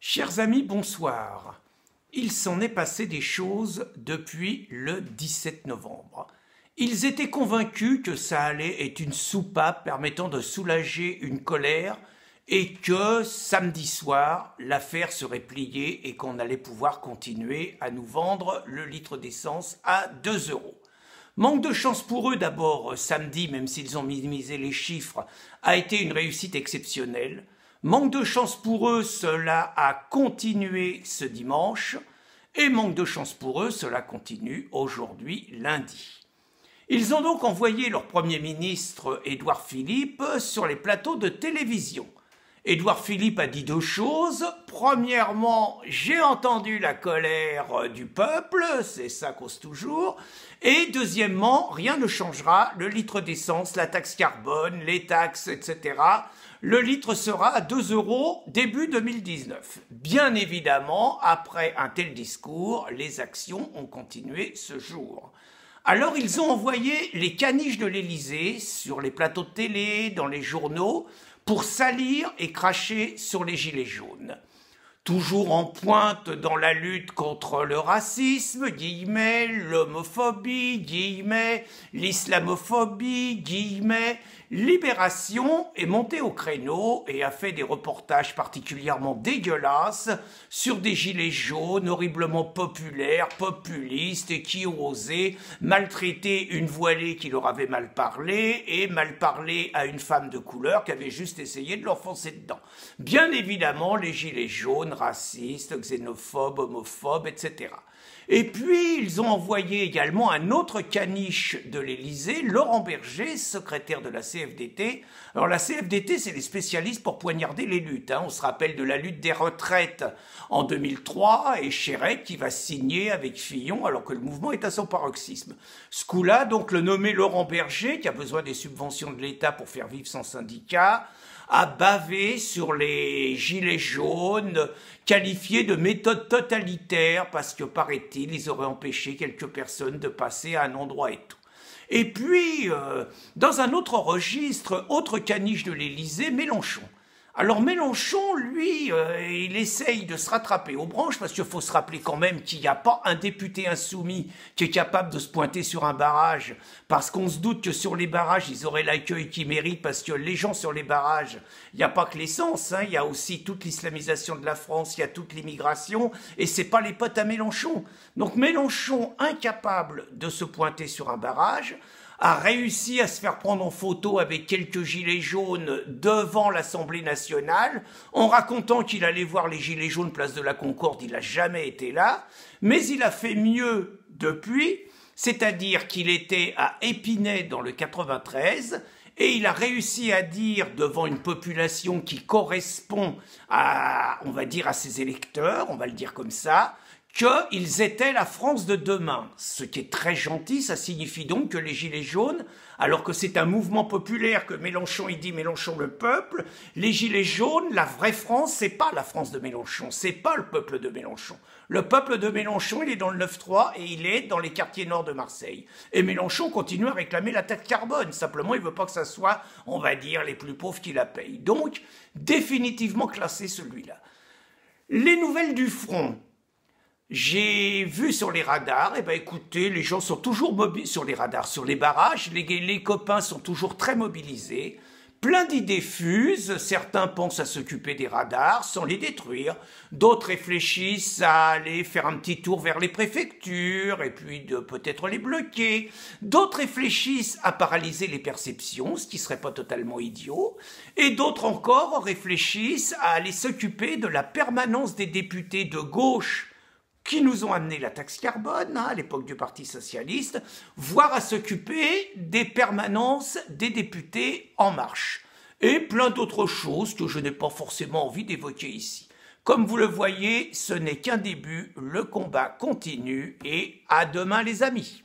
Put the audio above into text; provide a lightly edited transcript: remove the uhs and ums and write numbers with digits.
Chers amis, bonsoir. Il s'en est passé des choses depuis le 17 novembre. Ils étaient convaincus que ça allait être une soupape permettant de soulager une colère et que samedi soir, l'affaire serait pliée et qu'on allait pouvoir continuer à nous vendre le litre d'essence à 2 €. Manque de chance pour eux d'abord, samedi, même s'ils ont minimisé les chiffres, a été une réussite exceptionnelle. Manque de chance pour eux, cela a continué ce dimanche. Et manque de chance pour eux, cela continue aujourd'hui, lundi. Ils ont donc envoyé leur Premier ministre, Édouard Philippe, sur les plateaux de télévision. Édouard Philippe a dit deux choses. Premièrement, j'ai entendu la colère du peuple, c'est ça cause toujours. Et deuxièmement, rien ne changera, le litre d'essence, la taxe carbone, les taxes, etc. Le litre sera à 2 € début 2019. Bien évidemment, après un tel discours, les actions ont continué ce jour. Alors ils ont envoyé les caniches de l'Élysée sur les plateaux de télé, dans les journaux, pour salir et cracher sur les gilets jaunes. Toujours en pointe dans la lutte contre le racisme, guillemets, l'homophobie, guillemets, l'islamophobie, guillemets, Libération est montée au créneau et a fait des reportages particulièrement dégueulasses sur des gilets jaunes horriblement populaires, populistes et qui ont osé maltraiter une voilée qui leur avait mal parlé et mal parler à une femme de couleur qui avait juste essayé de leur foncer dedans. Bien évidemment, les gilets jaunes, racistes, xénophobes, homophobes, etc. Et puis, ils ont envoyé également un autre caniche de l'Élysée, Laurent Berger, secrétaire de la CFDT. Alors la CFDT, c'est les spécialistes pour poignarder les luttes. On se rappelle de la lutte des retraites en 2003 et Chérec qui va signer avec Fillon alors que le mouvement est à son paroxysme. Ce coup-là, donc le nommé Laurent Berger, qui a besoin des subventions de l'État pour faire vivre son syndicat, a bavé sur les gilets jaunes, qualifiés de méthode totalitaire parce que, paraît-il, ils auraient empêché quelques personnes de passer à un endroit et tout. Et puis, dans un autre registre, autre caniche de l'Élysée, Mélenchon. Alors Mélenchon, lui, il essaye de se rattraper aux branches parce qu'il faut se rappeler quand même qu'il n'y a pas un député insoumis qui est capable de se pointer sur un barrage parce qu'on se doute que sur les barrages, ils auraient l'accueil qu'ils méritent parce que les gens sur les barrages, il n'y a pas que l'essence, il y a aussi toute l'islamisation de la France, il y a toute l'immigration et c'est pas les potes à Mélenchon. Donc Mélenchon, incapable de se pointer sur un barrage, a réussi à se faire prendre en photo avec quelques gilets jaunes devant l'Assemblée nationale, en racontant qu'il allait voir les gilets jaunes place de la Concorde, il n'a jamais été là, mais il a fait mieux depuis, c'est-à-dire qu'il était à Épinay dans le 93, et il a réussi à dire devant une population qui correspond à, on va dire, à ses électeurs, on va le dire comme ça, qu'ils étaient la France de demain. Ce qui est très gentil, ça signifie donc que les Gilets jaunes, alors que c'est un mouvement populaire, que Mélenchon, il dit Mélenchon le peuple, les Gilets jaunes, la vraie France, c'est pas la France de Mélenchon, c'est pas le peuple de Mélenchon. Le peuple de Mélenchon, il est dans le 9-3 et il est dans les quartiers nord de Marseille. Et Mélenchon continue à réclamer la taxe carbone, simplement il veut pas que ça soit, on va dire, les plus pauvres qui la payent. Donc, définitivement classé celui-là. Les nouvelles du front. J'ai vu sur les radars, écoutez, les gens sont toujours mobilisés sur les radars, sur les barrages, les copains sont toujours très mobilisés, plein d'idées fusent, certains pensent à s'occuper des radars sans les détruire, d'autres réfléchissent à aller faire un petit tour vers les préfectures et puis de peut-être les bloquer, d'autres réfléchissent à paralyser les perceptions, ce qui serait pas totalement idiot, et d'autres encore réfléchissent à aller s'occuper de la permanence des députés de gauche qui nous ont amené la taxe carbone, à l'époque du Parti socialiste, voire à s'occuper des permanences des députés En Marche. Et plein d'autres choses que je n'ai pas forcément envie d'évoquer ici. Comme vous le voyez, ce n'est qu'un début, le combat continue et à demain les amis.